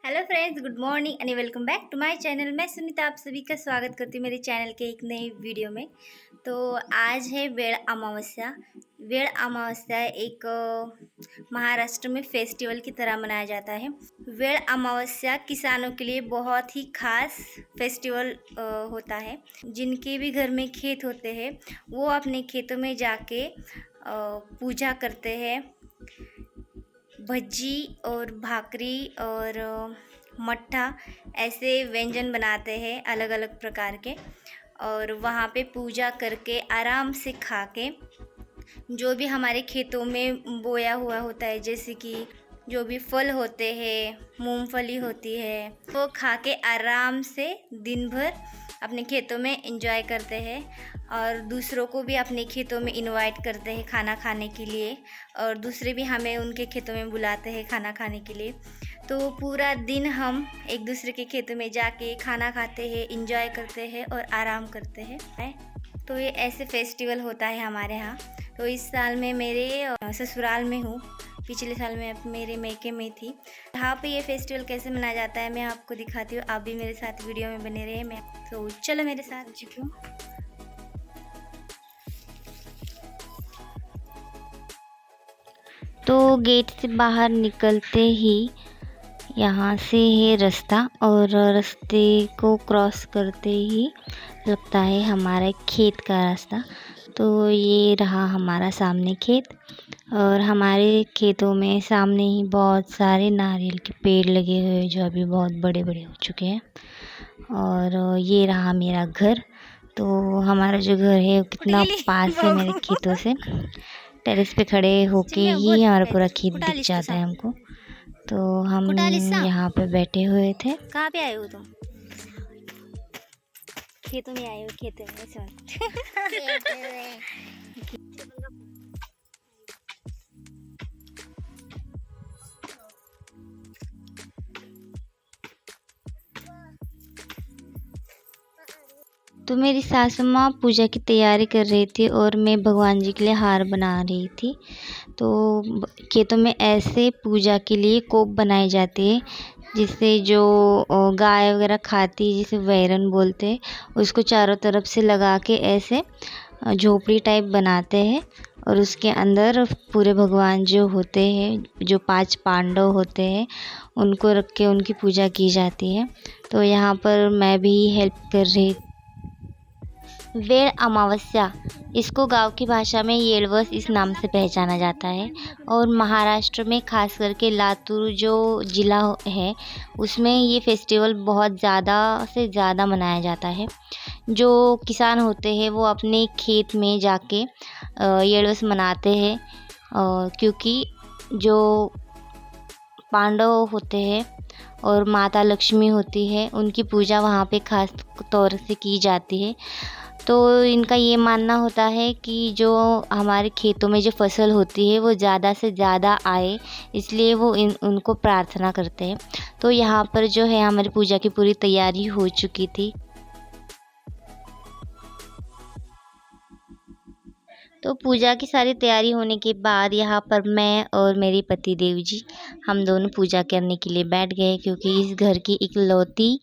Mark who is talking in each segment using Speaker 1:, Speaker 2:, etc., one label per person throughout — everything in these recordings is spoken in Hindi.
Speaker 1: Hello friends, good morning and welcome back to my channel. मैं सुनीता आप सभी का स्वागत करती हूँ मेरे चैनल के एक नई वीडियो में। तो आज है वेड़ अमावस्या। वेड़ अमावस्या एक महाराष्ट्र में फेस्टिवल की तरह मनाया जाता है। वेड़ अमावस्या किसानों के लिए बहुत ही खास फेस्टिवल होता है। जिनके भी घर में खेत होते हैं वो अपने खेतों में जाके पूजा करते हैं। भज्जी और भाकरी और मट्ठा ऐसे व्यंजन बनाते हैं अलग अलग प्रकार के, और वहाँ पे पूजा करके आराम से खा के जो भी हमारे खेतों में बोया हुआ होता है, जैसे कि जो भी फल होते हैं, मूंगफली होती है, वो खा के आराम से दिन भर अपने खेतों में एंजॉय करते हैं। और दूसरों को भी अपने खेतों में इनवाइट करते हैं खाना खाने के लिए, और दूसरे भी हमें उनके खेतों में बुलाते हैं खाना खाने के लिए। तो पूरा दिन हम एक दूसरे के खेतों में जाके खाना खाते हैं, इंजॉय करते हैं और आराम करते हैं। तो ये ऐसे फेस्टिवल होता है हमारे यहाँ। तो इस साल मैं मेरे ससुराल में हूँ, पिछले साल मैं मेरे मैके में थी। यहाँ पे ये फेस्टिवल कैसे मनाया जाता है मैं आपको दिखाती हूँ। आप भी मेरे साथ वीडियो में बने रहे। मैं तो चलो मेरे साथ चुकी।
Speaker 2: तो गेट से बाहर निकलते ही यहाँ से है रास्ता, और रास्ते को क्रॉस करते ही लगता है हमारे खेत का रास्ता। तो ये रहा हमारा सामने खेत, और हमारे खेतों में सामने ही बहुत सारे नारियल के पेड़ लगे हुए हैं जो अभी बहुत बड़े बड़े हो चुके हैं। और ये रहा मेरा घर। तो हमारा जो घर है वो कितना पास है मेरे खेतों से। टेरेस पे खड़े होके ही हमारा पूरा खेत दिख जाता है हमको। तो हम यहाँ पे बैठे हुए थे।
Speaker 1: कहाँ पे आए हो तुम? खेतों में आए हो? खेतों में
Speaker 2: तो मेरी सासू माँ पूजा की तैयारी कर रही थी और मैं भगवान जी के लिए हार बना रही थी। तो खेतों में ऐसे पूजा के लिए कोप बनाई जाती है, जिससे जो गाय वगैरह खाती है, जिसे वैरन बोलते हैं, उसको चारों तरफ से लगा के ऐसे झोपड़ी टाइप बनाते हैं। और उसके अंदर पूरे भगवान जो होते हैं, जो 5 पांडव होते हैं, उनको रख के उनकी पूजा की जाती है। तो यहाँ पर मैं भी हेल्प कर रही। वेड़ अमावस्या, इसको गांव की भाषा में येळवस इस नाम से पहचाना जाता है। और महाराष्ट्र में खास करके लातूर जो ज़िला है, उसमें ये फेस्टिवल बहुत ज़्यादा से ज़्यादा मनाया जाता है। जो किसान होते हैं वो अपने खेत में जाके येळवस मनाते हैं, क्योंकि जो पांडव होते हैं और माता लक्ष्मी होती है, उनकी पूजा वहाँ पे खास तौर से की जाती है। तो इनका ये मानना होता है कि जो हमारे खेतों में जो फसल होती है वो ज़्यादा से ज़्यादा आए, इसलिए वो उनको प्रार्थना करते हैं। तो यहाँ पर जो है हमारी पूजा की पूरी तैयारी हो चुकी थी। तो पूजा की सारी तैयारी होने के बाद यहाँ पर मैं और मेरे पति देव जी, हम दोनों पूजा करने के लिए बैठ गए, क्योंकि इस घर की इकलौती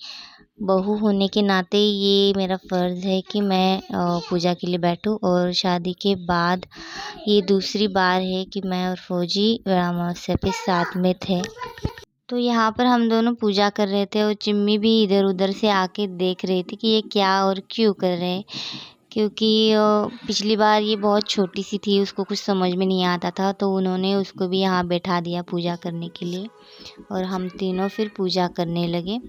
Speaker 2: बहू होने के नाते ये मेरा फ़र्ज़ है कि मैं पूजा के लिए बैठूं। और शादी के बाद ये दूसरी बार है कि मैं और फौजी अमावस्या पे साथ में थे। तो यहाँ पर हम दोनों पूजा कर रहे थे, और चिम्मी भी इधर उधर से आके देख रही थी कि ये क्या और क्यों कर रहे हैं, क्योंकि पिछली बार ये बहुत छोटी सी थी, उसको कुछ समझ में नहीं आता था। तो उन्होंने उसको भी यहाँ बैठा दिया पूजा करने के लिए, और हम तीनों फिर पूजा करने लगे।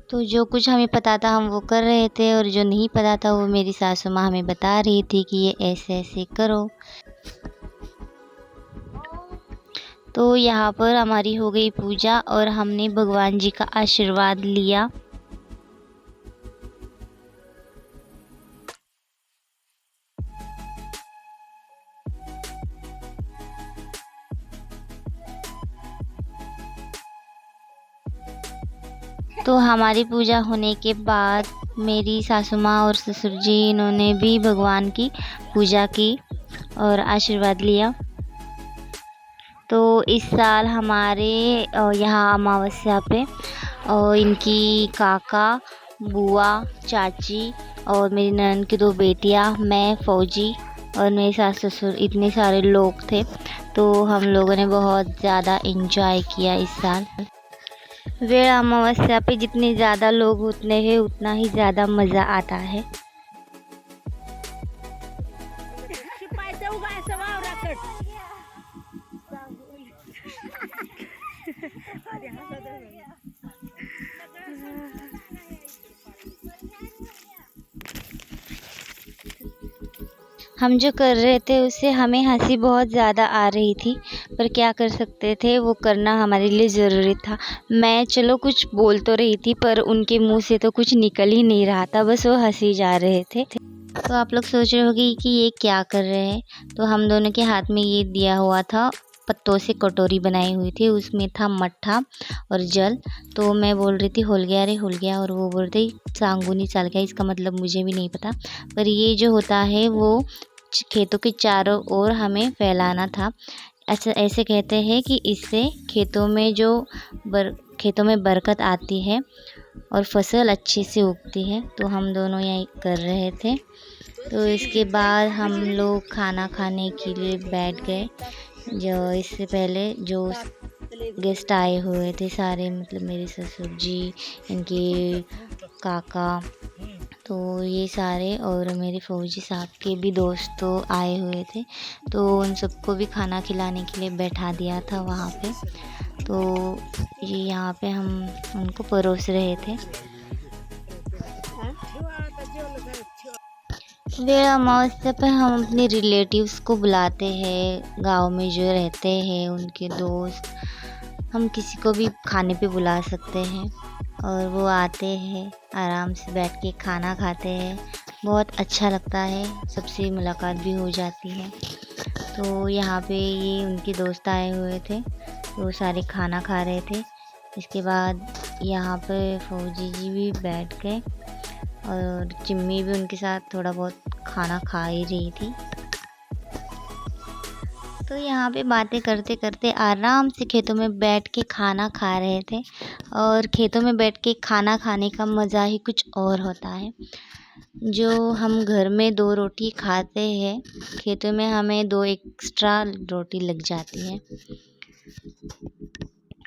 Speaker 2: तो जो कुछ हमें पता था हम वो कर रहे थे, और जो नहीं पता था वो मेरी सासू माँ हमें बता रही थी कि ये ऐसे ऐसे करो। तो यहाँ पर हमारी हो गई पूजा, और हमने भगवान जी का आशीर्वाद लिया। तो हमारी पूजा होने के बाद मेरी सासू माँ और ससुर जी इन्होंने भी भगवान की पूजा की और आशीर्वाद लिया। तो इस साल हमारे यहाँ अमावस्या पे इनकी काका, बुआ, चाची और मेरी ननद की 2 बेटियाँ, मैं, फौजी और मेरे सास ससुर, इतने सारे लोग थे। तो हम लोगों ने बहुत ज़्यादा एंजॉय किया इस साल। वेळ अमावस्या पे जितने ज़्यादा लोग होते हैं उतना ही ज़्यादा मज़ा आता है। हम जो कर रहे थे उससे हमें हंसी बहुत ज़्यादा आ रही थी, पर क्या कर सकते थे, वो करना हमारे लिए ज़रूरी था। मैं चलो कुछ बोल तो रही थी पर उनके मुंह से तो कुछ निकल ही नहीं रहा था, बस वो हंसी जा रहे थे। तो आप लोग सोच रहे होंगे कि ये क्या कर रहे हैं। तो हम दोनों के हाथ में ये दिया हुआ था, पत्तों से कटोरी बनाई हुई थी, उसमें था मट्ठा और जल। तो मैं बोल रही थी होल गया रे होल गया, और वो बोल रही सांगुनी चाल गया। इसका मतलब मुझे भी नहीं पता, पर ये जो होता है वो खेतों के चारों ओर हमें फैलाना था। ऐसे कहते हैं कि इससे खेतों में बरकत आती है और फसल अच्छे से उगती है। तो हम दोनों यही कर रहे थे। तो इसके बाद हम लोग खाना खाने के लिए बैठ गए। जो इससे पहले जो गेस्ट आए हुए थे सारे, मतलब मेरे ससुर जी, इनके काका, तो ये सारे, और मेरे फौजी साहब के भी दोस्त तो आए हुए थे। तो उन सबको भी खाना खिलाने के लिए बैठा दिया था वहाँ पे। तो ये यहाँ पे हम उनको परोस रहे थे। वेळ अमावस्या पे हम अपने रिलेटिव्स को बुलाते हैं, गांव में जो रहते हैं उनके दोस्त, हम किसी को भी खाने पे बुला सकते हैं और वो आते हैं, आराम से बैठ के खाना खाते हैं। बहुत अच्छा लगता है, सबसे मुलाकात भी हो जाती है। तो यहाँ पे ये उनके दोस्त आए हुए थे, वो सारे खाना खा रहे थे। इसके बाद यहाँ पे फौजी जी भी बैठ गए और चिम्मी भी उनके साथ थोड़ा बहुत खाना खा ही रही थी। तो यहाँ पे बातें करते करते आराम से खेतों में बैठ के खाना खा रहे थे। और खेतों में बैठ के खाना खाने का मज़ा ही कुछ और होता है। जो हम घर में 2 रोटी खाते हैं, खेतों में हमें 2 एक्स्ट्रा रोटी लग जाती है।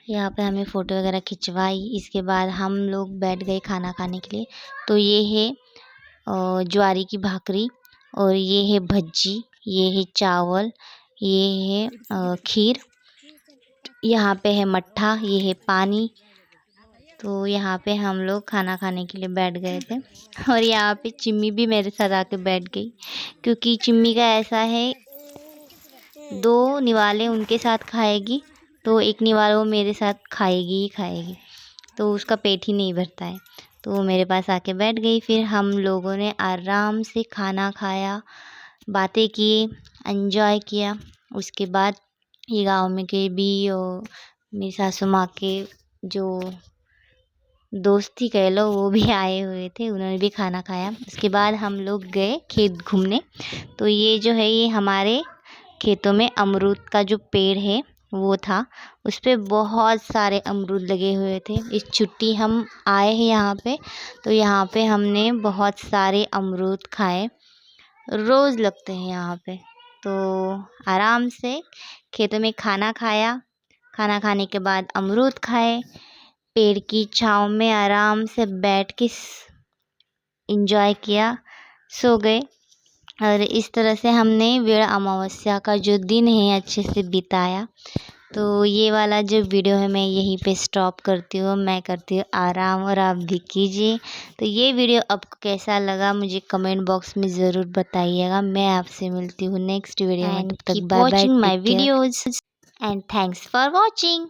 Speaker 2: यहाँ पे हमें फ़ोटो वगैरह खिंचवाई। इसके बाद हम लोग बैठ गए खाना खाने के लिए। तो ये है ज्वारी की भाकरी, और ये है भज्जी, ये है चावल, ये है खीर, यहाँ पे है मट्ठा, ये है पानी। तो यहाँ पे हम लोग खाना खाने के लिए बैठ गए थे। और यहाँ पे चिम्मी भी मेरे साथ आके बैठ गई, क्योंकि चिम्मी का ऐसा है 2 निवाले उनके साथ खाएगी, तो एक निवाला वो मेरे साथ खाएगी ही खाएगी, तो उसका पेट ही नहीं भरता है। तो वो मेरे पास आके बैठ गई। फिर हम लोगों ने आराम से खाना खाया, बातें किए, एंजॉय किया। उसके बाद ये गाँव में के भी और मेरी सासू माँ के जो दोस्त ही कह लो, वो भी आए हुए थे, उन्होंने भी खाना खाया। उसके बाद हम लोग गए खेत घूमने। तो ये जो है, ये हमारे खेतों में अमरूद का जो पेड़ है वो था, उस पे बहुत सारे अमरूद लगे हुए थे। इस छुट्टी हम आए हैं यहाँ पे, तो यहाँ पे हमने बहुत सारे अमरूद खाए। रोज़ लगते हैं यहाँ पे। तो आराम से खेतों में खाना खाया, खाना खाने के बाद अमरूद खाए, पेड़ की छाँव में आराम से बैठ के एंजॉय किया, सो गए। और इस तरह से हमने वेळ अमावस्या का जो दिन है अच्छे से बिताया। तो ये वाला जो वीडियो है मैं यहीं पे स्टॉप करती हूँ। मैं करती हूँ आराम, और आप भी कीजिए। तो ये वीडियो आपको कैसा लगा मुझे कमेंट बॉक्स में ज़रूर बताइएगा। मैं आपसे मिलती हूँ नेक्स्ट वीडियो में। तब तक bye bye, take care and thanks for watching.